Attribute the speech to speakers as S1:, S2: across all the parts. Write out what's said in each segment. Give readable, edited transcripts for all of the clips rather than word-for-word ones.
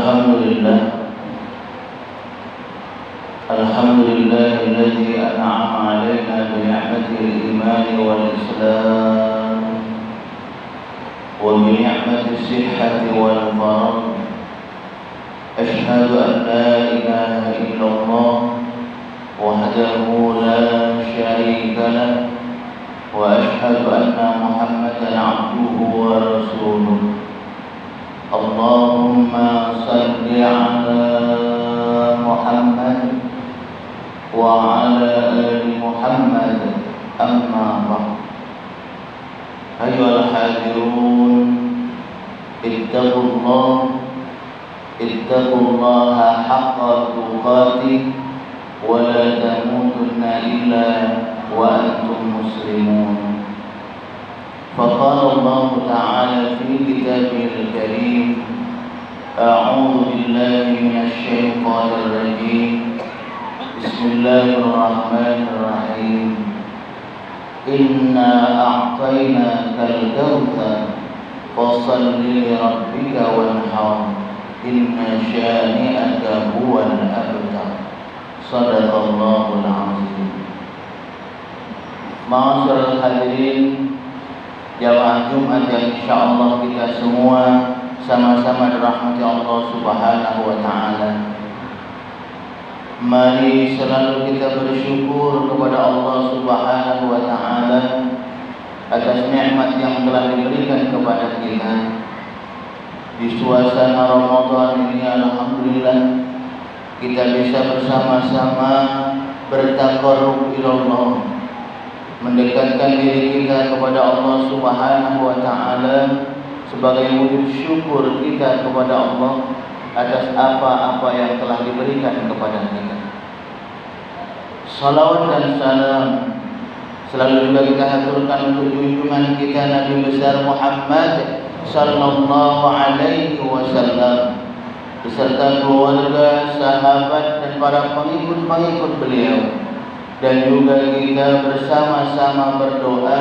S1: Alhamdulillah Alladzi an'ama 'alaina bi ni'matil iman wal islam wa bi ni'matis sihhati wal faragh. Asyhadu an la ilaha illallah wahdahu la syarika lah wa asyhadu anna Muhammadan 'abduhu wa rasuluh. Allahumma salli ala Muhammad wa ala ali Muhammad, amma ba'd. Ayyuhal hadirun, ittaqullaha haqqa tuqatih wa la tamutunna illa wa antum muslimun. فقال الله تعالى في كتابه الكريم: أعوذ بالله من الشيطان الرجيم بسم الله الرحمن الرحيم إنا أعطيناك الكوثر فصل لربك وانحر إن شانئك هو الأبتر. صدق الله العظيم. Ma'asyiral hadirin, jamaah Jumat yang insyaallah kita semua sama-sama dirahmati Allah Subhanahu wa taala. Mari selalu kita bersyukur kepada Allah Subhanahu wa taala atas nikmat yang telah diberikan kepada kita. Di suasana Ramadan ini alhamdulillah kita bisa bersama-sama bertaqarrub ila Allah, mendekatkan diri kita kepada Allah Subhanahu wa taala sebagai wujud syukur kita kepada Allah atas apa-apa yang telah diberikan kepada kita. Salawat dan salam selalu juga kita haturkan untuk junjungan kita Nabi besar Muhammad sallallahu alaihi wasallam beserta keluarga, sahabat dan para pengikut-pengikut beliau. Dan juga kita bersama-sama berdoa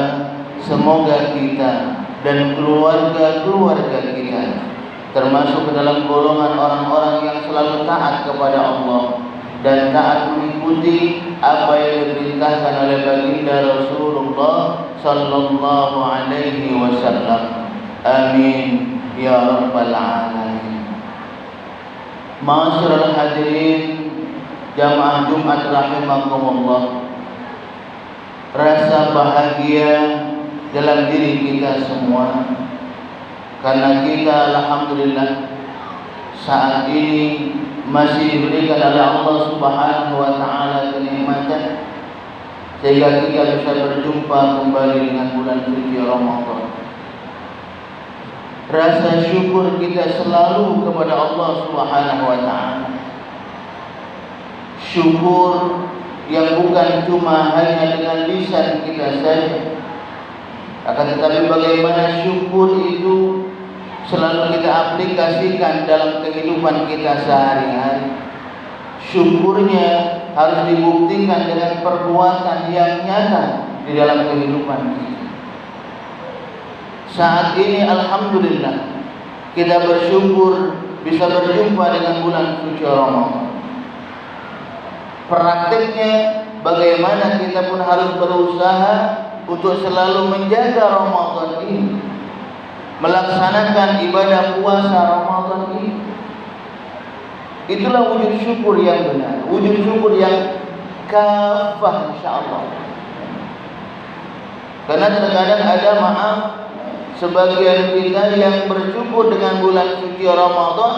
S1: semoga kita dan keluarga-keluarga kita termasuk ke dalam golongan orang-orang yang selalu taat kepada Allah dan taat mengikuti apa yang diperintahkan oleh baginda Rasulullah sallallahu alaihi wasallam. Amin ya rabbal alamin. Ma'asyiral hadirin, jamaah Jumat rahimakumullah, rasa bahagia dalam diri kita semua karena kita alhamdulillah saat ini masih diberikan oleh Allah Subhanahu wa taala kenikmatan sehingga kita bisa berjumpa kembali dengan bulan suci Ramadan. Rasa syukur kita selalu kepada Allah Subhanahu wa taala. Syukur yang bukan cuma hanya dengan lisan kita saja, akan tetapi bagaimana syukur itu selalu kita aplikasikan dalam kehidupan kita sehari-hari. Syukurnya harus dibuktikan dengan perbuatan yang nyata di dalam kehidupan kita. Saat ini alhamdulillah kita bersyukur bisa berjumpa dengan bulan suci Ramadan. Praktiknya bagaimana kita pun harus berusaha untuk selalu menjaga Ramadan ini, melaksanakan ibadah puasa Ramadan ini. Itulah wujud syukur yang benar, wujud syukur yang kafah insyaallah. Karena terkadang ada sebagian kita yang bersyukur dengan bulan suci Ramadan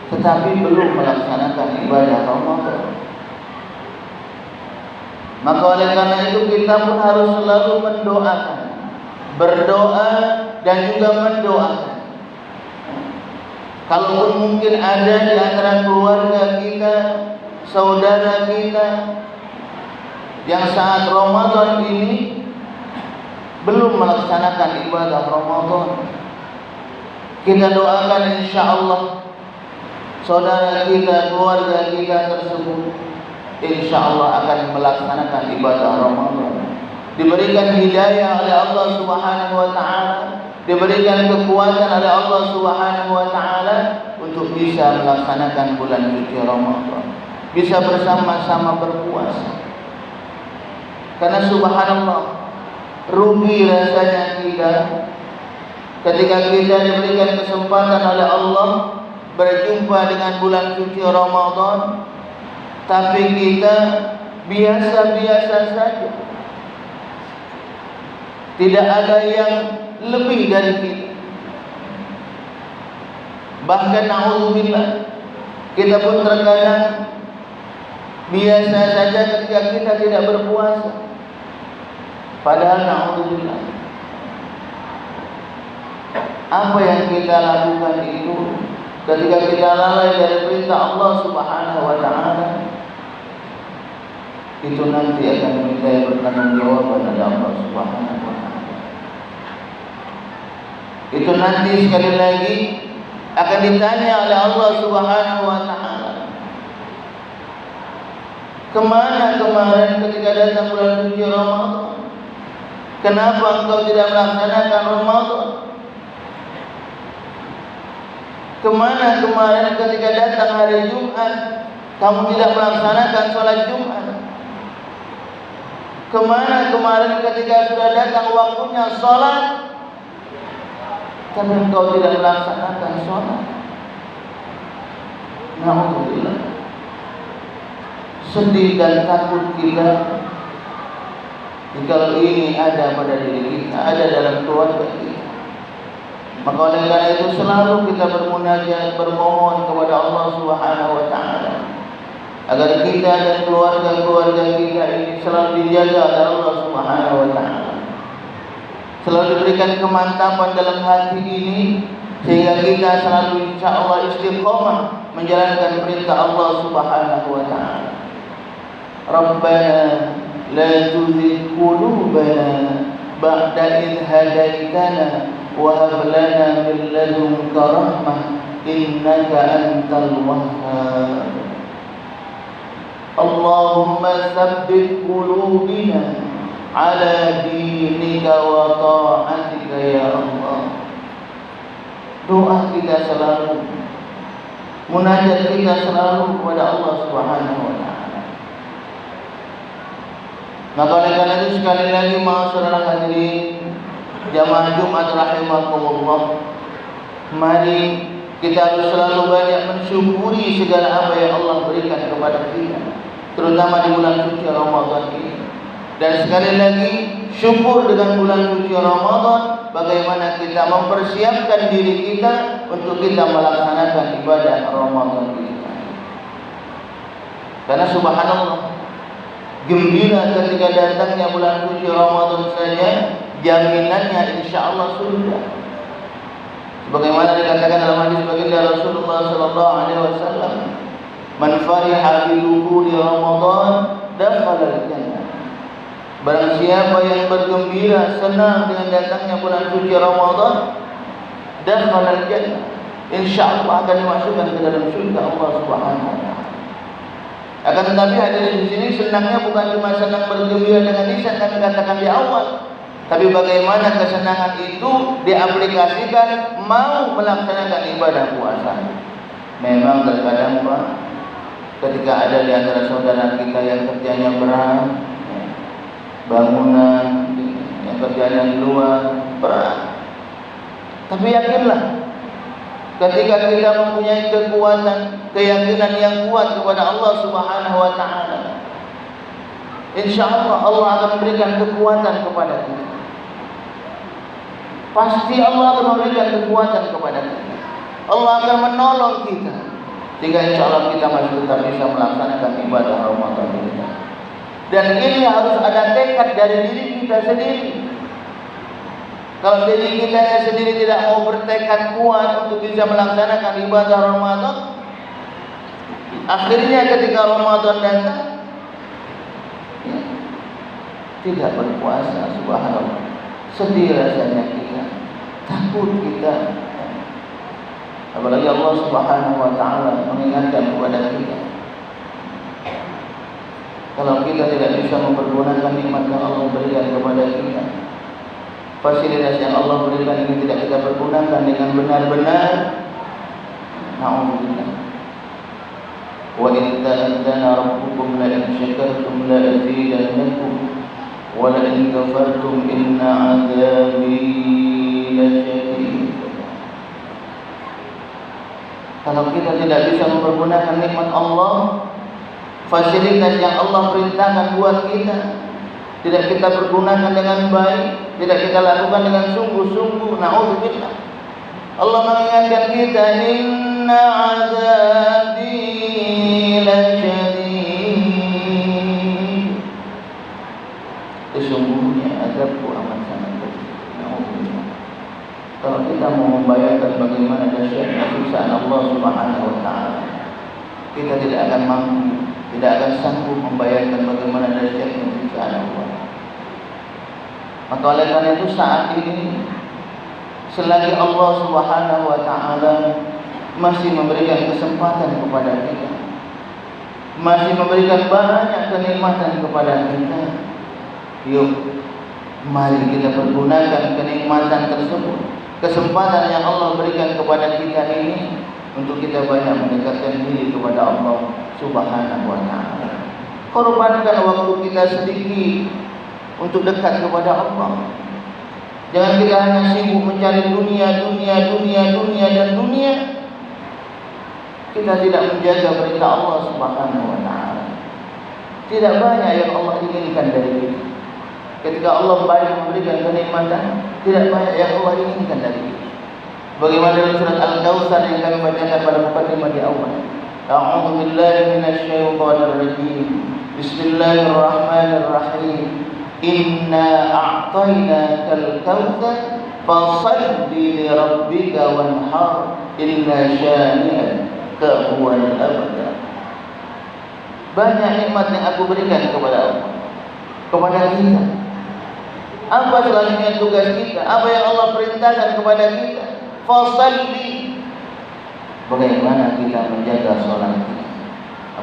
S1: tetapi belum melaksanakan ibadah Ramadan. Maka oleh karena itu kita pun harus selalu mendoakan, berdoa dan juga mendoakan. Kalaupun mungkin ada di antara keluarga kita, saudara kita yang saat Ramadan ini belum melaksanakan ibadah Ramadan, kita doakan insyaallah saudara kita, keluarga kita tersebut insyaallah akan melaksanakan ibadah Ramadan, diberikan hidayah oleh Allah Subhanahu wa taala, diberikan kekuatan oleh Allah Subhanahu wa taala untuk bisa melaksanakan bulan suci Ramadan, bisa bersama-sama berpuasa. Karena subhanallah, rugi rasanya kita ketika kita diberikan kesempatan oleh Allah berjumpa dengan bulan suci Ramadan, tapi kita biasa-biasa saja. Tidak ada yang lebih dari kita. Bahkan na'udzubillah, kita pun terkadang biasa saja ketika kita tidak berpuasa. Padahal na'udzubillah, apa yang kita lakukan itu ketika kita lalai dari perintah Allah Subhanahu wa ta'ala, itu nanti akan diminta pertanggungjawaban dari Allah Subhanahu wa ta'ala. Itu nanti sekali lagi akan ditanya oleh Allah Subhanahu wa ta'ala, kemana kemarin ketika datang bulan suci Ramadan? Kenapa engkau tidak melaksanakan Ramadan? Kemana kemarin ketika datang hari Jumat, kamu tidak melaksanakan sholat Jumat? Kemana kemarin ketika sudah datang waktunya sholat, tapi engkau tidak melaksanakan sholat? Na'udzubillah. Sedih dan takut kita jika ini ada pada diri kita, ada dalam keluarga kita. Maka oleh karena itu selalu kita bermunajat, bermohon kepada Allah Subhanahu wa ta'ala agar kita dan keluarga-keluarga kita ini selalu dijaga oleh Allah Subhanahu wa ta'ala, selalu diberikan kemantapan dalam hati ini, sehingga kita selalu insyaallah istiqomah menjalankan perintah Allah Subhanahu wa ta'ala. Rabbana la tuzigh qulubana ba'da idh hadaitana wa hab lana min ladunka rahmah innaka antal wahhab. Allahumma tsabbit qulubina ala dinika wa ta'atika ya Allah. Doa kita selalu, munajat kita selalu kepada Allah Subhanahu wa ta'ala. Maka oleh karena itu sekali lagi saudara hadirin jamaah Jumat rahimakumullah, mari kita harus selalu banyak mensyukuri segala apa yang Allah berikan kepada kita, terutama di bulan suci Ramadan ini. Dan sekali lagi syukur dengan bulan suci Ramadan, bagaimana kita mempersiapkan diri kita untuk kita melaksanakan ibadah Ramadan kita. Karena subhanallah, gembira ketika datangnya bulan suci Ramadan saja, jaminannya insyaallah surga. Sebagaimana dikatakan dalam hadis baginda Rasulullah sallallahu alaihi wasallam, "Man fariha bi dukhuli Ramadan dakhala al-jannah." Barang siapa yang bergembira, senang dengan datangnya bulan suci Ramadan, dakhala al-jannah, insyaallah akan dimasukkan ke dalam surga Allah Subhanahu wa taala. Akan tetapi hadirin di sini senangnya bukan cuma senang bergembira dengan lisan kami katakan di awal, tapi bagaimana kesenangan itu diaplikasikan mau melaksanakan ibadah puasa. Memang terkadang Pak, ketika ada di antara saudara kita yang kerjanya berat, bangunan, yang kerjanya di luar berat, tapi yakinlah, ketika kita mempunyai kekuatan, keyakinan yang kuat kepada Allah Subhanahu wa ta'ala, insyaallah Allah akan memberikan kekuatan kepada kita. Pasti Allah akan memberikan kekuatan kepada kita. Allah akan menolong kita, sehingga insyaallah kita masih tetap bisa melaksanakan ibadah Ramadan kita. Dan ini harus ada tekad dari diri kita sendiri. Kalau diri kita sendiri tidak mau bertekad kuat untuk bisa melaksanakan ibadah Ramadan, akhirnya ketika Ramadan datang, ya, tidak berpuasa, subhanallah. Sedih rasanya kita, takut kita. Apalagi Allah Subhanahu wa ta'ala mengingatkan kepada kita, kalau kita tidak bisa mempergunakan nikmat yang Allah berikan kepada kita, fasilitas yang Allah berikan ini tidak kita pergunakan dengan benar-benar, Na'udzubillah. Wa in ta'adzana rabbukum la in syakartum la azidannakum wa la in kafartum inna 'adzabi lasyadid. Kalau kita tidak bisa mempergunakan nikmat Allah, fasilitas yang Allah perintahkan buat kita, tidak kita pergunakan dengan baik, tidak kita lakukan dengan sungguh-sungguh, na'udzubillah. Allah mengingatkan kita, inna 'adzabi lasyadid. Sesungguhnya azabku amat sangat pedih. Na'udzubillah. Kalau kita mau membayangkan bagaimana dahsyatnya siksaan Allah Subhanahu wa taala, kita tidak akan mampu, tidak akan sanggup membayangkan bagaimana dahsyatnya siksaan Allah. Maka oleh karena itu saat ini, selagi Allah Subhanahu wa taala masih memberikan kesempatan kepada kita, masih memberikan banyak kenikmatan kepada kita, yuk mari kita pergunakan kenikmatan tersebut, kesempatan yang Allah berikan kepada kita ini, untuk kita banyak mendekatkan diri kepada Allah Subhanahu wa taala. Korbankan waktu kita sedikit untuk dekat kepada Allah. Jangan kita hanya sibuk mencari dunia, dan dunia. Kita tidak menjaga perintah Allah Subhanahu wa taala. Tidak banyak yang Allah inginkan dari kita. Ketika Allah baik memberikan kenikmatan, tidak banyak yang Allah inginkan dari kita. Bagaimana dalam surat Al-Kautsar yang kami bacakan pada mukadimah di awal. A'udzu billahi minasy syaithanir rajim. Bismillahirrahmanirrahim. Inna a'tainakal kautsar fashalli li rabbika wanhar inna syani'aka huwal abtar. Banyak nikmat yang aku berikan kepada Allah, kepada kita. Apa selanjutnya tugas kita? Apa yang Allah perintahkan kepada kita? Fashalli. Bagaimana kita menjaga sholat kita,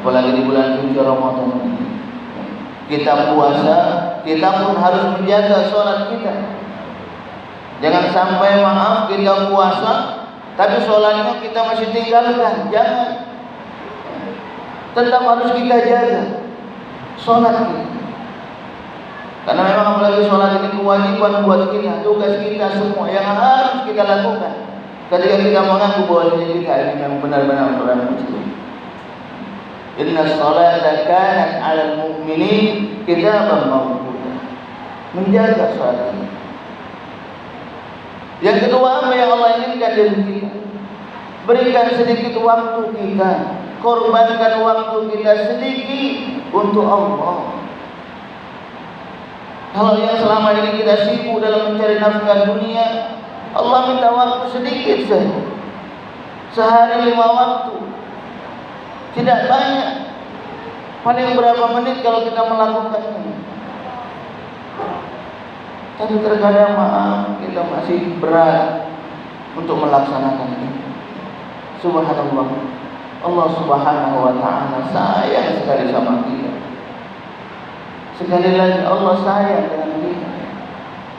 S1: apalagi di bulan suci Ramadan ini. Kita puasa, kita pun harus menjaga sholat kita. Jangan sampai maaf kita puasa, tapi sholatnya kita masih tinggalkan. Jangan. Tetap harus kita jaga sholat kita. Karena memang apalagi sholat ini kewajiban buat kita, tugas kita semua yang harus kita lakukan. Ketika kita mengaku bahwa kita ini memang benar-benar orang muslim. Inna sholata kanat 'alal mu'minin kitaban mawquta. Menjaga salat ini. Yang kedua, apa yang Allah inginkan dari kita? Berikan sedikit waktu kita, korbankan waktu kita sedikit untuk Allah. Kalau yang selama ini kita sibuk dalam mencari nafkah dunia, Allah minta waktu sedikit saja. Sehari 5 waktu. Tidak banyak. Paling berapa menit kalau kita melakukannya. Tapi terkadang maaf, kita masih berat untuk melaksanakan ini. Subhanallah. Allah Subhanahu wa taala sayang sekali sama kita. Sekali lagi Allah sayang dengan kita.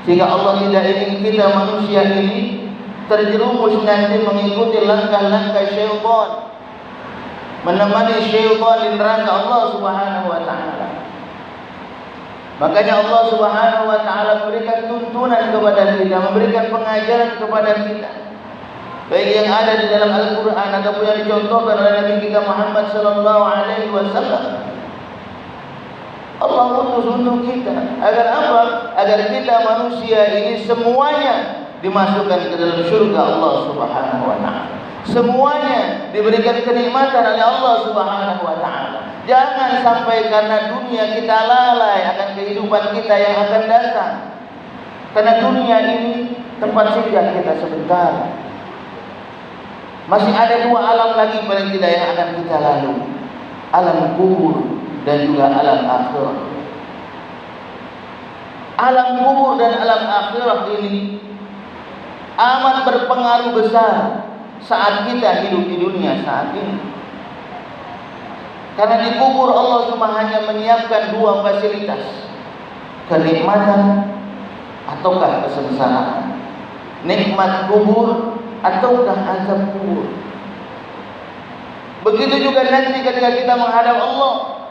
S1: Sehingga Allah tidak ingin kita manusia ini terjerumus nanti mengikuti langkah-langkah syaitan, menemani syaitan di neraka Allah Subhanahu wa taala. Makanya Allah Subhanahu wa taala memberikan tuntunan kepada kita, memberikan pengajaran kepada kita, baik yang ada di dalam Al-Qur'an ataupun yang dicontohkan oleh Nabi kita Muhammad sallallahu alaihi wasallam. Allah utus untuk kita agar apa? Agar kita manusia ini semuanya dimasukkan ke dalam surga Allah Subhanahu wa taala. Semuanya diberikan kenikmatan oleh Allah Subhanahu wa taala. Jangan sampai karena dunia kita lalai akan kehidupan kita yang akan datang. Karena dunia ini tempat singgah kita sebentar. Masih ada 2 alam lagi paling tidak yang akan kita lalui. Alam kubur dan juga alam akhirat. Alam kubur dan alam akhirat ini amat berpengaruh besar saat kita hidup di dunia saat ini. Karena di kubur Allah cuma hanya menyiapkan 2 fasilitas, kenikmatan ataukah kesengsaraan. Nikmat kubur ataukah azab kubur. Begitu juga nanti ketika kita menghadap Allah,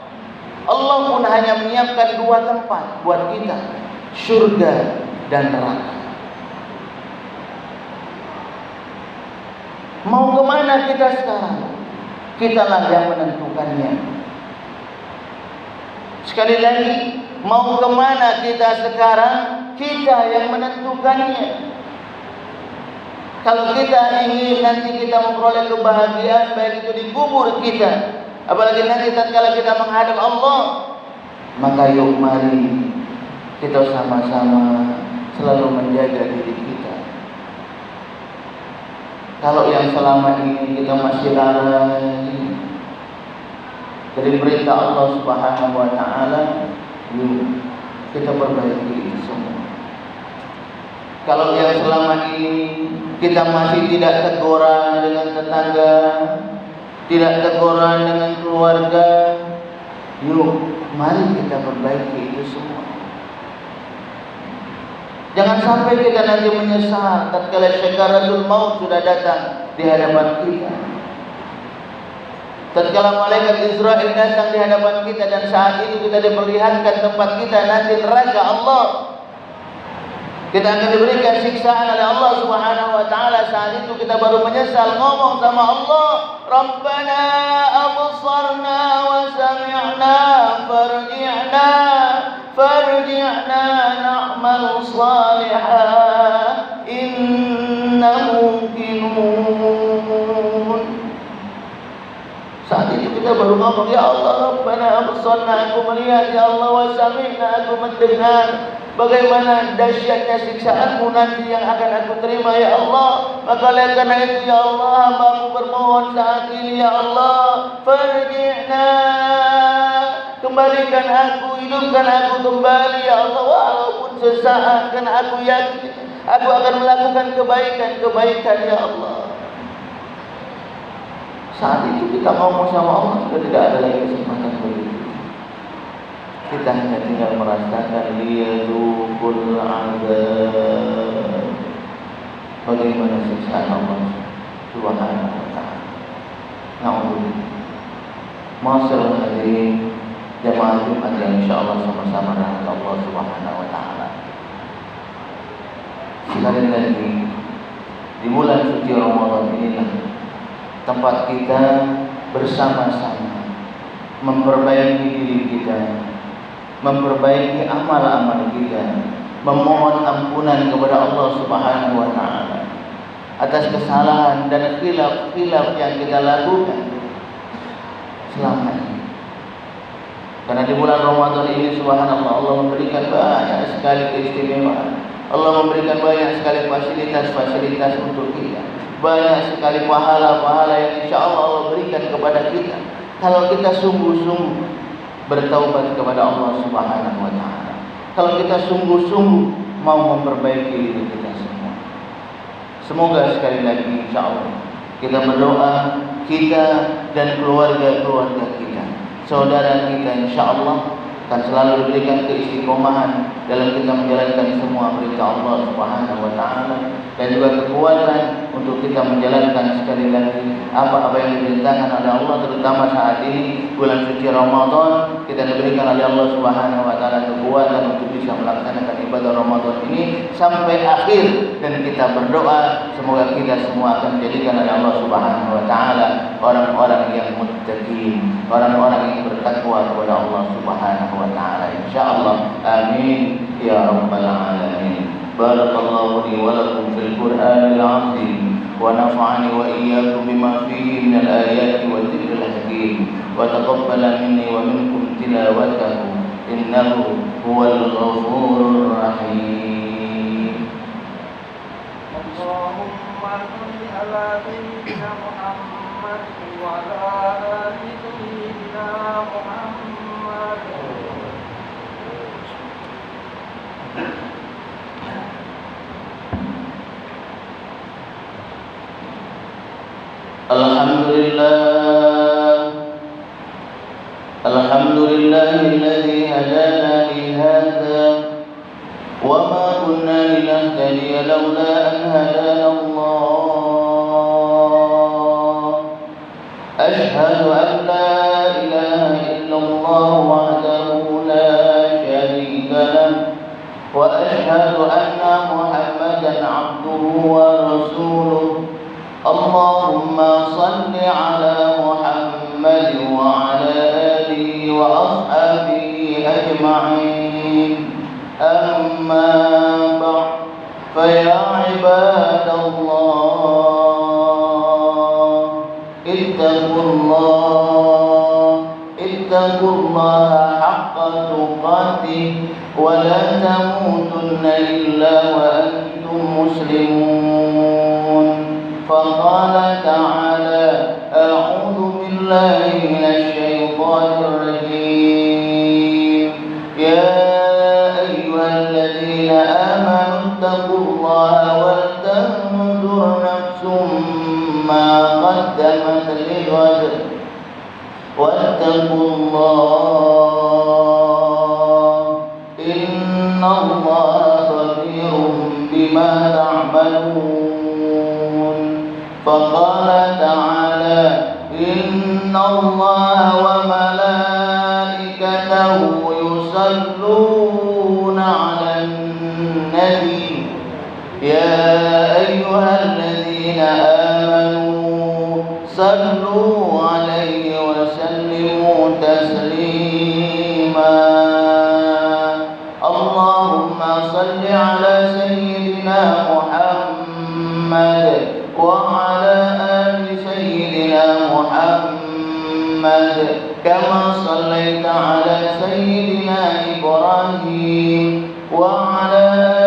S1: Allah pun hanya menyiapkan dua tempat buat kita, surga dan neraka. Mau kemana kita sekarang? Kitalah yang menentukannya. Sekali lagi, mau kemana kita sekarang? Kita yang menentukannya. Kalau kita ingin nanti kita memperoleh kebahagiaan, baik itu di kubur kita, apalagi nanti tatkala kita menghadap Allah, maka yuk mari kita sama-sama selalu menjaga diri kita. Kalau yang selama ini kita masih lalai dari perintah Allah Subhanahu wa taala, yuk kita perbaiki itu semua. Kalau yang selama ini kita masih tidak teguran dengan tetangga, tidak teguran dengan keluarga, yuk mari kita perbaiki itu semua. Jangan sampai kita nanti menyesal tatkala syakaratul maut sudah datang di hadapan kita. Tatkala malaikat Israel datang di hadapan kita dan saat itu kita diperlihatkan tempat kita nanti neraka Allah. Kita akan diberikan siksaan oleh Allah Subhanahu wa taala. Saat itu kita baru menyesal, ngomong sama Allah, Rabbana absarna wa sami'na farji'na na'mal salihan inna mumkinun. Saat itu kita baru ngomong, ya Allah, Rabbana absarna, aku melihat, ya Allah, wa sami'na, aku mendengar. Bagaimana dahsyatnya siksaanmu nanti yang akan aku terima, ya Allah. Maka oleh karena itu, ya Allah, hamba-Mu bermohon saat ini, ya Allah, farji'na, kembalikan aku, hidupkan aku kembali, ya Allah, walaupun sesaat, karena aku yakin aku akan melakukan kebaikan-kebaikan, ya Allah. Saat itu kita ngomong sama Allah, sudah tidak ada lagi kesempatan begitu. Kita hanya tinggal merasakan liyadukul azab, bagaimana siksaan Allah Subhanahu wa ta'ala. Na'udzubillah. Masyaallah hadirin jamaah Jumat yang insyaallah sama-sama rahmat Allah Subhanahu wa ta'ala. Sekali lagi, di bulan suci Ramadan inilah tempat kita bersama-sama memperbaiki diri kita, memperbaiki amal-amal kita, memohon ampunan kepada Allah Subhanahu wa taala atas kesalahan dan khilaf-khilaf yang kita lakukan selama ini. Karena di bulan Ramadan ini subhanallah, Allah memberikan banyak sekali keistimewaan. Allah memberikan banyak sekali fasilitas-fasilitas untuk kita. Banyak sekali pahala-pahala yang insyaallah Allah berikan kepada kita kalau kita sungguh-sungguh bertaubat kepada Allah Subhanahu wa taala. Kalau kita sungguh-sungguh mau memperbaiki diri kita semua. Semoga sekali lagi insyaallah kita berdoa, kita dan keluarga-keluarga kita, saudara kita insyaallah akan selalu diberikan keistiqomahan dalam kita menjalankan semua perintah Allah Subhanahu wa taala dan juga kekuatan untuk kita menjalankan sekali lagi apa yang diperintahkan oleh Allah, terutama saat ini bulan suci Ramadan. Kita diberikan oleh Allah Subhanahu wa taala kekuatan untuk bisa melaksanakan ibadah Ramadan ini sampai akhir, dan kita berdoa semoga kita semua akan dijadikan oleh Allah Subhanahu wa taala orang-orang yang muttaqin, orang-orang yang bertakwa kepada Allah Subhanahu wa taala insyaallah. Amin ya rabbal alamin. Barakallahu li wa lakum fil Qur'anil 'azim wa nafa'ani wa iyyakum bima fihi minal ayati wa dzikril hakim wa taqabbala minni wa minkum tilawatahu innahu huwal ghafurur rahim.
S2: Allahumma shalli ala sayyidina Muhammad wa ala ali sayyidina Muhammad.
S1: Alhamdulillahilladzi hadana li hadza wa ma kunna linahtadiya laula an hadana Allah. أشهد أن لا إله إلا الله وحده لا شريك له وأشهد أن محمدا عبده ورسوله اللهم صل على محمد وعلى آله وأصحابه أجمعين أما بعد فيا عباد الله اتقوا الله حق تقاته ولا تموتن إلا وأنتم مسلمون فقال تعالى أعوذ بالله من الشيطان الرجيم يا أيها الذين آمنوا اتقوا الله ولتنظر نفس ما قدمت لغد واتقوا الله إن الله خبير بما تعملون فقال تعالى إن الله وملائكته يصلون على النبي يا أيها الذين آمنوا صلوا عليه وسلموا تسليما اللهم صل على سيدنا محمد وعلى آل سيدنا محمد كما صليت على سيدنا إبراهيم وعلى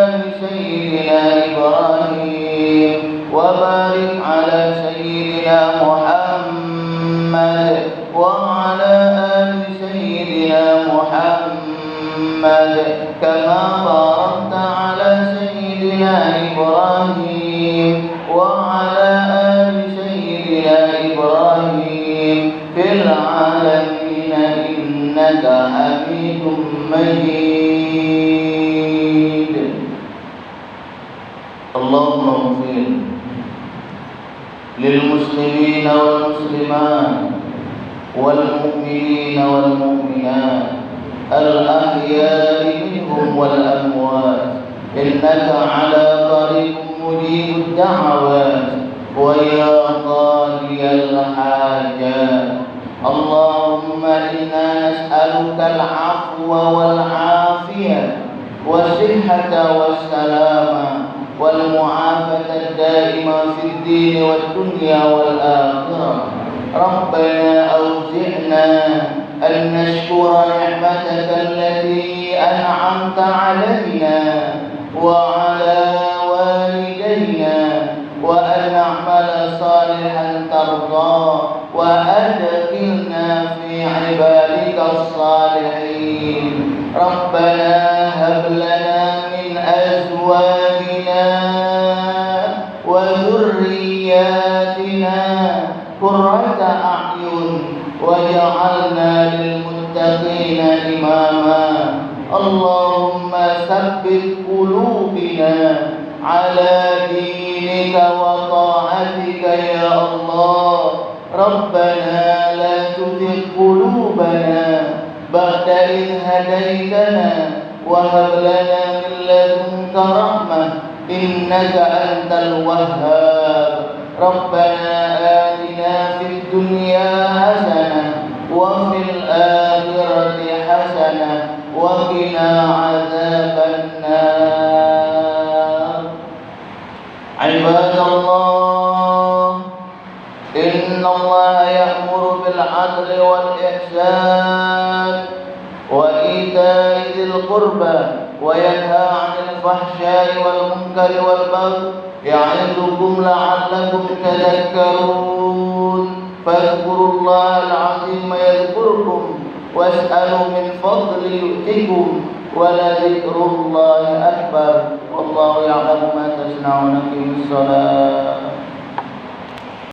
S1: آل سيدنا إبراهيم وبارك على سيدنا محمد وعلى آل سيدنا محمد كما باركت على سيدنا إبراهيم وعلى آل سيدنا إبراهيم في العالمين إنك حميد مجيد اللهم اغفر للمسلمين والمسلمات والمؤمنين والمؤمنات الأحياء منهم والأموات إنك على قريب مجيب الدعوات ويا قاضي الحاجات اللهم إنا نسألك العفو والعافية والصحة والسلامة والمعافاة الدائمة في الدين والدنيا والآخرة ربنا أوزعنا أن نشكر نعمتك التي أنعمت علينا وعلى والدينا وأن نعمل صالحا ترضاه وأدخلنا في عبادك الصالحين ربنا هب لنا من أزواجنا وذرياتنا قرة أعين واجعلنا للمتقين إماما اللهم ثبت قلوبنا على دينك وطاعتك يا الله ربنا لا تزغ قلوبنا بعد إذ هديتنا وهب لنا من لدنك رحمة إنك أنت الوهاب ربنا آتنا في الدنيا حسنة وفي الآخرة حسنة وقنا عذاب النار عباد الله إن الله يأمر بالعدل والإحسان وإيتاء ذي القربى وينهى عن الفحشاء والمنكر والبغي يعظكم لعلكم تذكرون فاذكروا الله العظيم يذكركم واسألوا من فضل يؤتكم ولذكر الله أكبر والله يعلم ما تصنعون في الصلاة